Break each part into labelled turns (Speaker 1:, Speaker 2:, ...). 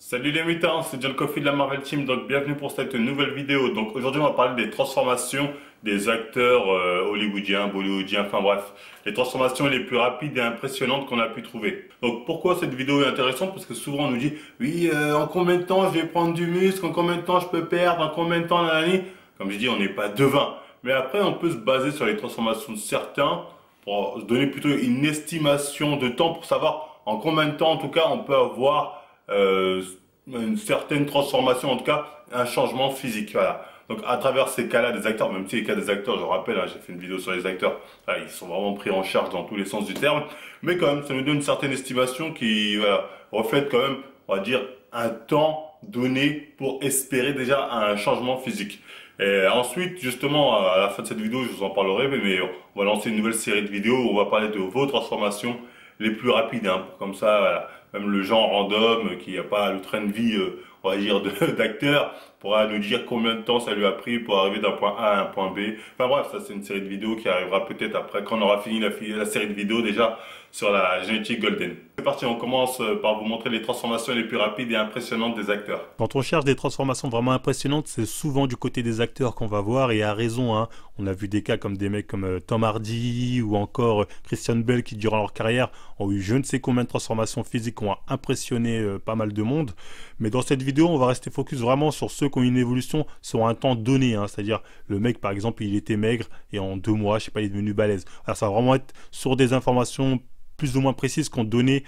Speaker 1: Salut les mutants, c'est John Coffey de la Marvel Team, donc bienvenue pour cette nouvelle vidéo. Donc aujourd'hui on va parler des transformations des acteurs hollywoodiens, bollywoodiens, enfin bref, les transformations les plus rapides et impressionnantes qu'on a pu trouver. Donc pourquoi cette vidéo est intéressante? Parce que souvent on nous dit, oui, en combien de temps je vais prendre du muscle, en combien de temps je peux perdre, en combien de temps l'année. Comme je dis, on n'est pas devin. Mais après on peut se baser sur les transformations de certains pour se donner plutôt une estimation de temps pour savoir en combien de temps en tout cas on peut avoir une certaine transformation, en tout cas un changement physique. Voilà. Donc à travers ces cas-là des acteurs, même si les cas des acteurs, je rappelle, hein, j'ai fait une vidéo sur les acteurs, voilà, ils sont vraiment pris en charge dans tous les sens du terme, mais quand même ça nous donne une certaine estimation qui voilà, reflète quand même, on va dire, un temps donné pour espérer déjà un changement physique. Et ensuite, justement, à la fin de cette vidéo, je vous en parlerai, mais on va lancer une nouvelle série de vidéos où on va parler de vos transformations les plus rapides, hein, comme ça, voilà. Même le genre random qui n'a pas le train de vie, on va dire, d'acteur, pourra nous dire combien de temps ça lui a pris pour arriver d'un point A à un point B. Enfin bref, ça c'est une série de vidéos qui arrivera peut-être après, quand on aura fini la série de vidéos déjà sur la génétique Golden. C'est parti, on commence par vous montrer les transformations les plus rapides et impressionnantes des acteurs.
Speaker 2: Quand on cherche des transformations vraiment impressionnantes, c'est souvent du côté des acteurs qu'on va voir, et à raison, hein. On a vu des cas comme des mecs comme Tom Hardy ou encore Christian Bale qui, durant leur carrière, ont eu je ne sais combien de transformations physiques qui ont impressionné pas mal de monde. Mais dans cette vidéo, on va rester focus vraiment sur ceux qui ont une évolution sur un temps donné, hein. C'est-à-dire, le mec, par exemple, il était maigre et en 2 mois, je sais pas, il est devenu balèze. Alors, ça va vraiment être sur des informations plus ou moins précises qu'ont donné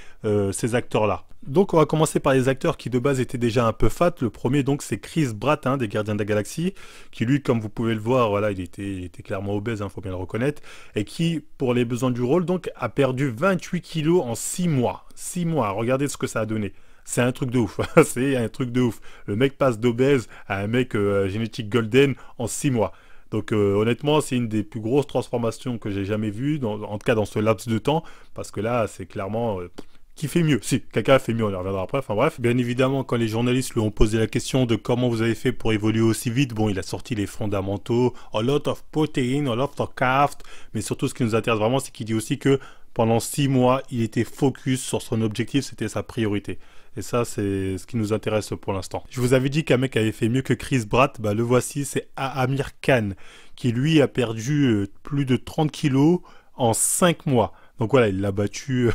Speaker 2: ces acteurs-là. Donc on va commencer par les acteurs qui de base étaient déjà un peu fat. Le premier donc c'est Chris Pratt, hein, des Gardiens de la Galaxie, qui lui, comme vous pouvez le voir, voilà, il était clairement obèse, hein, faut bien le reconnaître, et qui, pour les besoins du rôle, donc a perdu 28 kilos en 6 mois. 6 mois, regardez ce que ça a donné. C'est un truc de ouf, c'est un truc de ouf. Le mec passe d'obèse à un mec génétique golden en 6 mois. Donc honnêtement, c'est une des plus grosses transformations que j'ai jamais vues, en tout cas dans ce laps de temps, parce que là, c'est clairement... qui fait mieux? Si, quelqu'un a fait mieux, on y reviendra après, enfin bref. Bien évidemment, quand les journalistes lui ont posé la question de comment vous avez fait pour évoluer aussi vite, bon, il a sorti les fondamentaux, a lot of protein, a lot of carbs, mais surtout ce qui nous intéresse vraiment, c'est qu'il dit aussi que pendant 6 mois, il était focus sur son objectif, c'était sa priorité. Et ça, c'est ce qui nous intéresse pour l'instant. Je vous avais dit qu'un mec avait fait mieux que Chris Pratt, bah le voici, c'est Amir Khan, qui lui a perdu plus de 30 kilos en 5 mois. Donc voilà, il l'a battu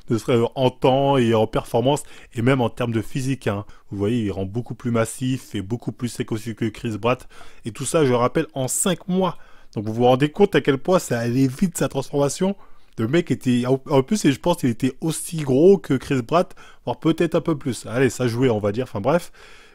Speaker 2: ne serait en temps et en performance et même en termes de physique, hein. Vous voyez, il rend beaucoup plus massif et beaucoup plus sec aussi que Chris Pratt. Et tout ça, je rappelle, en 5 mois. Donc vous vous rendez compte à quel point ça allait vite sa transformation? Le mec était, en plus, et je pense qu'il était aussi gros que Chris Pratt, voire peut-être un peu plus. Allez, ça jouait, on va dire, enfin bref.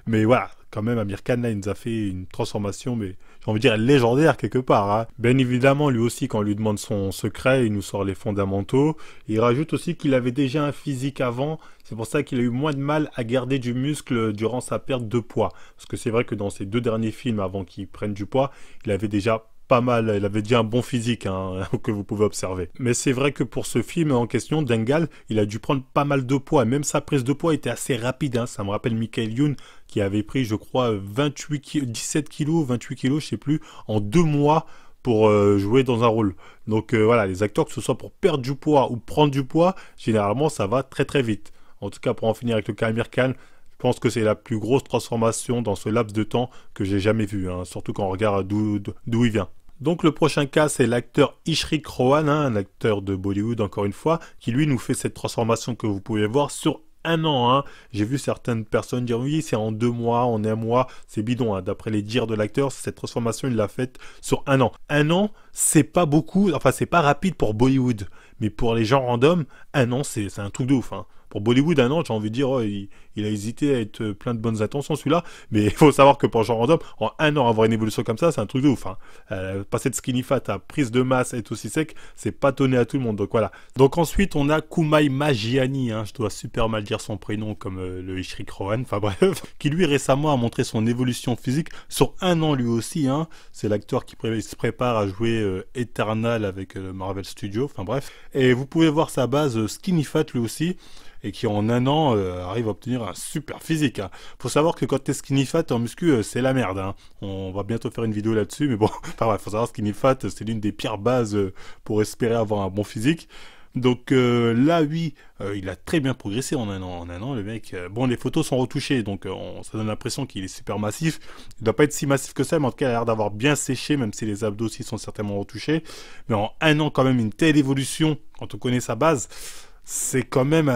Speaker 2: Mais voilà, quand même, Amir Khan, là, il nous a fait une transformation, mais j'ai envie de dire légendaire quelque part, hein. Bien évidemment, lui aussi, quand on lui demande son secret, il nous sort les fondamentaux. Il rajoute aussi qu'il avait déjà un physique avant. C'est pour ça qu'il a eu moins de mal à garder du muscle durant sa perte de poids. Parce que c'est vrai que dans ses 2 derniers films, avant qu'il prenne du poids, il avait déjà pas mal, il avait déjà un bon physique, hein, que vous pouvez observer. Mais c'est vrai que pour ce film en question, Dangal, il a dû prendre pas mal de poids. Même sa prise de poids était assez rapide, hein. Ça me rappelle Michael Youn qui avait pris, je crois, 17 kilos, 28 kilos, je sais plus, en 2 mois pour jouer dans un rôle. Donc voilà, les acteurs, que ce soit pour perdre du poids ou prendre du poids, généralement ça va très très vite. En tout cas, pour en finir avec le cas Amir Khan, je pense que c'est la plus grosse transformation dans ce laps de temps que j'ai jamais vu, hein, surtout quand on regarde d'où il vient. Donc le prochain cas, c'est l'acteur Ishrik Rohan, hein, un acteur de Bollywood encore une fois, qui lui nous fait cette transformation que vous pouvez voir sur 1 an. Hein. J'ai vu certaines personnes dire oui, c'est en 2 mois, en 1 mois, c'est bidon. Hein. D'après les dires de l'acteur, cette transformation, il l'a faite sur 1 an. 1 an, c'est pas beaucoup, enfin c'est pas rapide pour Bollywood, mais pour les gens random, 1 an, c'est un truc de ouf. Hein. Pour Bollywood, 1 an, j'ai envie de dire, oh, il a hésité à être plein de bonnes intentions celui-là, mais il faut savoir que pour Jean Random, en 1 an avoir une évolution comme ça, c'est un truc de ouf. Hein. Passer de skinny fat à prise de masse, être aussi sec, c'est pas donné à tout le monde. Donc voilà. Donc ensuite, on a Kumail Nanjiani, hein, je dois super mal dire son prénom comme le Ishrik Rohan, enfin bref, qui lui récemment a montré son évolution physique sur 1 an lui aussi. Hein. C'est l'acteur qui se prépare à jouer Eternal avec Marvel Studios, enfin bref. Et vous pouvez voir sa base skinny fat lui aussi, et qui en 1 an arrive à obtenir un super physique. Hein. Faut savoir que quand t'es skinny fat en muscu, c'est la merde. Hein. On va bientôt faire une vidéo là-dessus, mais bon, enfin bref, faut savoir skinny fat, c'est l'une des pires bases pour espérer avoir un bon physique. Donc là, oui, il a très bien progressé en un an. En un an, le mec, bon, les photos sont retouchées, donc ça donne l'impression qu'il est super massif. Il doit pas être si massif que ça, mais en tout cas, il a l'air d'avoir bien séché, même si les abdos aussi sont certainement retouchés. Mais en un an, quand même, une telle évolution, quand on connaît sa base, c'est quand même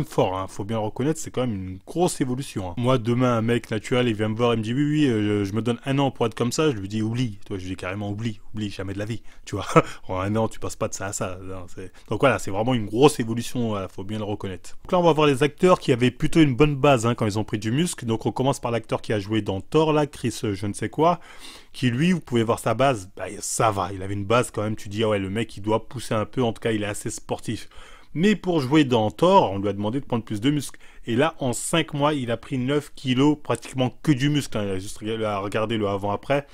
Speaker 2: fort, hein. Faut bien le reconnaître, c'est quand même une grosse évolution, hein. Moi, demain, un mec naturel, il vient me voir, il me dit oui, oui, je me donne un an pour être comme ça. Je lui dis oublie, toi, je lui dis carrément oublie, oublie jamais de la vie, tu vois. En un an, tu passes pas de ça à ça. Non, donc voilà, c'est vraiment une grosse évolution, voilà, faut bien le reconnaître. Donc là, on va voir les acteurs qui avaient plutôt une bonne base, hein, quand ils ont pris du muscle. Donc on commence par l'acteur qui a joué dans Thor, là, Chris, je ne sais quoi, qui lui, vous pouvez voir sa base, bah, ça va, il avait une base quand même. Tu dis ah ouais, le mec, il doit pousser un peu, en tout cas, il est assez sportif. Mais pour jouer dans Thor, on lui a demandé de prendre plus de muscles. Et là, en 5 mois, il a pris 9 kilos, pratiquement que du muscle, hein. Il a juste regardé le avant-après.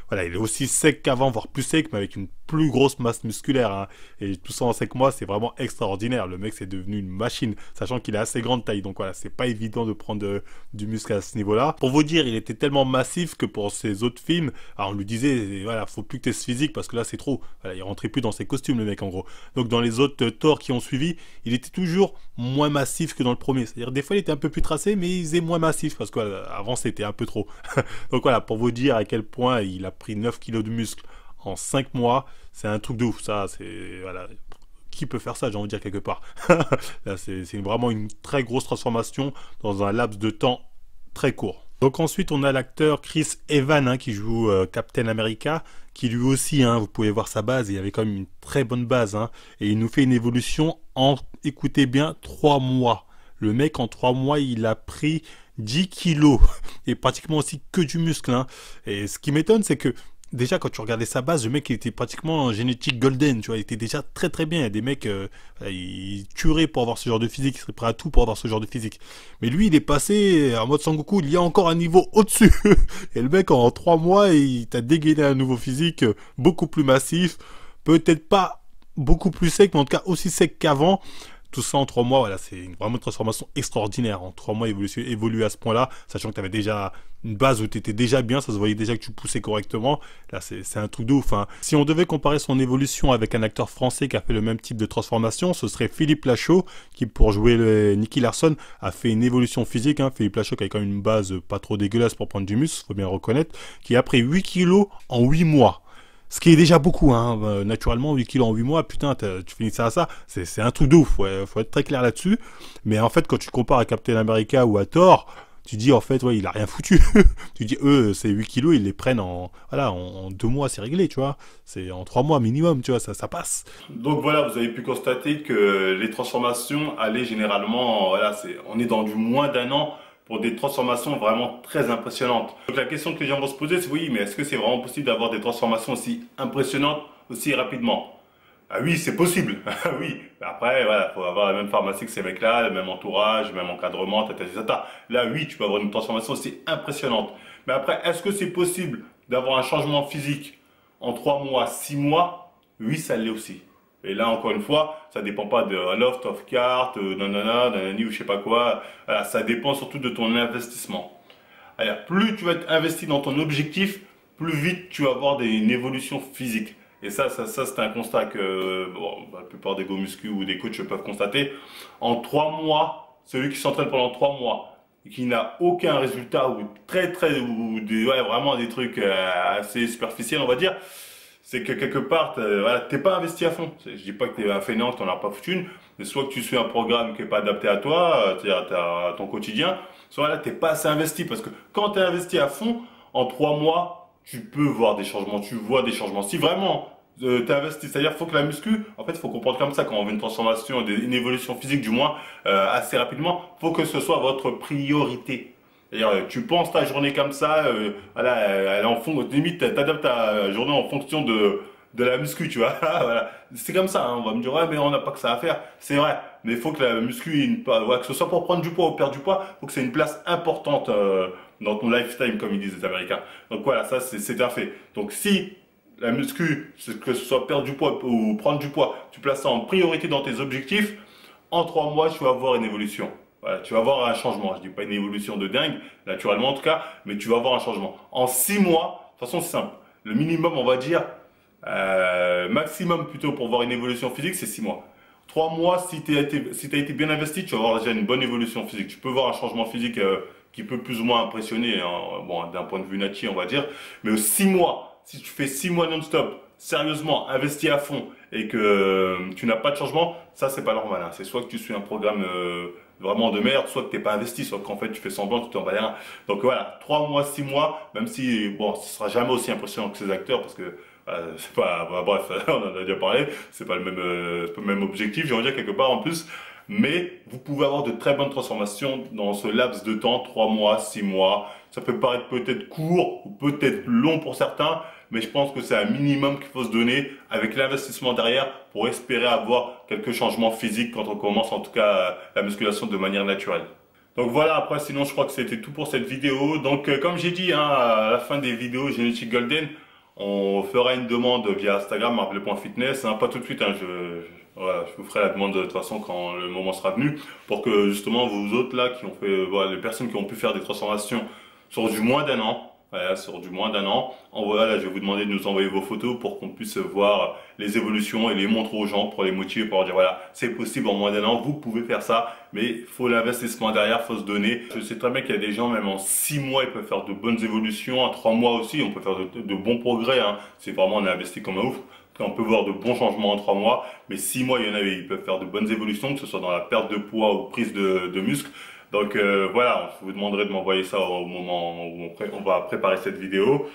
Speaker 2: Voilà, il est aussi sec qu'avant, voire plus sec, mais avec une plus grosse masse musculaire, hein. Et tout ça en 5 mois, c'est vraiment extraordinaire. Le mec, c'est devenu une machine, sachant qu'il a assez grande taille. Donc voilà, c'est pas évident de prendre du muscle à ce niveau-là. Pour vous dire, il était tellement massif que pour ses autres films, alors on lui disait, voilà, faut plus que t'aies ce physique parce que là, c'est trop. Voilà, il rentrait plus dans ses costumes, le mec, en gros. Donc dans les autres Thor qui ont suivi, il était toujours moins massif que dans le premier. C'est-à-dire, des fois, il était un peu plus tracé, mais il faisait moins massif parce qu'avant, c'était un peu trop. Donc voilà, pour vous dire à quel point il a pris 9 kilos de muscle en 5 mois, c'est un truc de ouf. Ça, c'est, voilà, qui peut faire ça, j'ai envie de dire quelque part. Là, c'est vraiment une très grosse transformation dans un laps de temps très court. Donc ensuite, on a l'acteur Chris Evans, hein, qui joue Captain America, qui lui aussi, hein, vous pouvez voir sa base, il avait quand même une très bonne base, hein, et il nous fait une évolution en, écoutez bien, 3 mois. Le mec, en 3 mois, il a pris 10 kilos, et pratiquement aussi que du muscle, hein. Et ce qui m'étonne, c'est que déjà, quand tu regardais sa base, le mec il était pratiquement en génétique golden, tu vois, il était déjà très très bien. Il y a des mecs, ils tueraient pour avoir ce genre de physique, ils seraient prêts à tout pour avoir ce genre de physique. Mais lui, il est passé en mode Sangoku, il y a encore un niveau au-dessus. Et le mec, en 3 mois, il t'a dégainé un nouveau physique beaucoup plus massif, peut-être pas beaucoup plus sec, mais en tout cas aussi sec qu'avant. Tout ça en 3 mois, voilà, c'est vraiment une transformation extraordinaire. En 3 mois, évoluer à ce point-là, sachant que tu avais déjà une base où tu étais déjà bien, ça se voyait déjà que tu poussais correctement. Là, c'est un truc de ouf, hein. Si on devait comparer son évolution avec un acteur français qui a fait le même type de transformation, ce serait Philippe Lachaud, qui pour jouer Nicky Larson a fait une évolution physique, hein. Philippe Lachaud qui a quand même une base pas trop dégueulasse pour prendre du muscle, faut bien le reconnaître, qui a pris 8 kilos en 8 mois. Ce qui est déjà beaucoup, hein. Naturellement, 8 kilos en 8 mois, putain, tu finis ça à ça. C'est un truc de ouf, ouais. Faut être très clair là-dessus. Mais en fait, quand tu compares à Captain America ou à Thor, tu dis, en fait, ouais, il a rien foutu. Tu dis, eux, ces 8 kilos, ils les prennent voilà, en 2 mois, c'est réglé, tu vois. C'est en 3 mois minimum, tu vois, ça passe.
Speaker 1: Donc voilà, vous avez pu constater que les transformations allaient généralement, voilà, on est dans du moins d'un an pour des transformations vraiment très impressionnantes. Donc la question que les gens vont se poser, c'est oui, mais est-ce que c'est vraiment possible d'avoir des transformations aussi impressionnantes aussi rapidement? Ah oui, c'est possible. Oui. Mais après, voilà, faut avoir la même pharmacie que ces mecs-là, le même entourage, le même encadrement, tata. Là, oui, tu peux avoir une transformation aussi impressionnante. Mais après, est-ce que c'est possible d'avoir un changement physique en 3 mois, 6 mois? Oui, ça l'est aussi. Et là, encore une fois, ça dépend pas de loft of cart, nanani ou je sais pas quoi. Voilà, ça dépend surtout de ton investissement. Alors, plus tu vas être investi dans ton objectif, plus vite tu vas avoir une évolution physique. Et ça c'est un constat que bon, la plupart des go muscu ou des coachs peuvent constater. En 3 mois, celui qui s'entraîne pendant 3 mois et qui n'a aucun résultat ou ouais, vraiment des trucs assez superficiels, on va dire, c'est que quelque part, voilà, t'es pas investi à fond. Je dis pas que t'es un fainéant, que t'en as pas foutu une, mais soit que tu suis un programme qui est pas adapté à toi, c'est-à-dire à ton quotidien, soit là t'es pas assez investi parce que quand t'es investi à fond, en 3 mois, tu peux voir des changements, tu vois des changements. Si vraiment t'es investi, c'est-à-dire faut que la muscu, en fait, faut comprendre comme ça quand on veut une transformation, une évolution physique du moins assez rapidement, faut que ce soit votre priorité. C'est-à-dire, tu penses ta journée comme ça, voilà, elle est en fond, limite, t'adaptes ta journée en fonction de la muscu, tu vois. Voilà. C'est comme ça, hein. On va me dire, ouais, mais on n'a pas que ça à faire. C'est vrai. Mais il faut que la muscu, ouais, que ce soit pour prendre du poids ou perdre du poids, il faut que c'est une place importante dans ton lifestyle, comme ils disent les Américains. Donc voilà, ça, c'est un fait. Donc si la muscu, que ce soit perdre du poids ou prendre du poids, tu places ça en priorité dans tes objectifs, en 3 mois, tu vas avoir une évolution. Voilà, tu vas avoir un changement. Je dis pas une évolution de dingue, naturellement en tout cas, mais tu vas avoir un changement. En 6 mois, de toute façon c'est simple. Le minimum, on va dire, maximum plutôt pour voir une évolution physique, c'est 6 mois. 3 mois, si tu as été bien investi, tu vas avoir déjà une bonne évolution physique. Tu peux voir un changement physique qui peut plus ou moins impressionner, hein, bon, d'un point de vue nature, on va dire. Mais aux 6 mois, si tu fais 6 mois non-stop, sérieusement, investi à fond, et que tu n'as pas de changement, ça, c'est pas normal, hein. C'est soit que tu suis un programme vraiment de merde, soit que tu n'es pas investi, soit qu'en fait, tu fais semblant, tu t'en vas rien. Donc voilà, 3 mois, 6 mois, même si, bon, ce sera jamais aussi impressionnant que ces acteurs, parce que c'est pas, bah, bref, on en a déjà parlé, c'est pas le même objectif, j'ai envie de dire quelque part en plus, mais vous pouvez avoir de très bonnes transformations dans ce laps de temps, 3 mois, 6 mois, ça peut paraître peut-être court ou peut-être long pour certains, mais je pense que c'est un minimum qu'il faut se donner avec l'investissement derrière pour espérer avoir quelques changements physiques quand on commence en tout cas la musculation de manière naturelle. Donc voilà, après sinon je crois que c'était tout pour cette vidéo. Donc comme j'ai dit, hein, à la fin des vidéos Genetic Golden, on fera une demande via Instagram, marble.fitness, hein, pas tout de suite, hein, voilà, je vous ferai la demande de toute façon quand le moment sera venu, pour que justement vous autres là qui ont fait, voilà, les personnes qui ont pu faire des transformations sur du moins d'un an, voilà, sur du moins d'un an, voilà, je vais vous demander de nous envoyer vos photos pour qu'on puisse voir les évolutions et les montrer aux gens pour les motiver, pour leur dire voilà, c'est possible en moins d'un an, vous pouvez faire ça, mais il faut l'investissement derrière, faut se donner. Je sais très bien qu'il y a des gens, même en 6 mois, ils peuvent faire de bonnes évolutions, en 3 mois aussi, on peut faire de bons progrès, hein. C'est vraiment, on a investi comme un ouf. On peut voir de bons changements en 3 mois, mais 6 mois, il y en a, ils peuvent faire de bonnes évolutions, que ce soit dans la perte de poids ou prise de muscle. Donc voilà, je vous demanderai de m'envoyer ça au moment où on va préparer cette vidéo.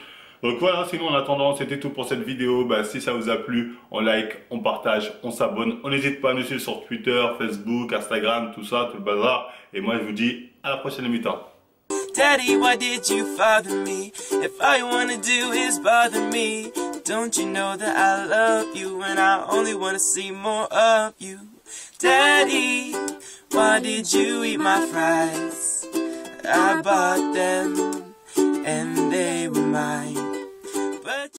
Speaker 1: Donc voilà, sinon en attendant, c'était tout pour cette vidéo. Bah, si ça vous a plu, on like, on partage, on s'abonne. On n'hésite pas à nous suivre sur Twitter, Facebook, Instagram, tout ça, tout le bazar. Et moi, je vous dis à la prochaine mi-temps.
Speaker 3: Daddy, why did you father me? If all you wanna do is bother me, don't you know that I love you and I only wanna see more of you? Daddy, why did you eat my fries? I bought them.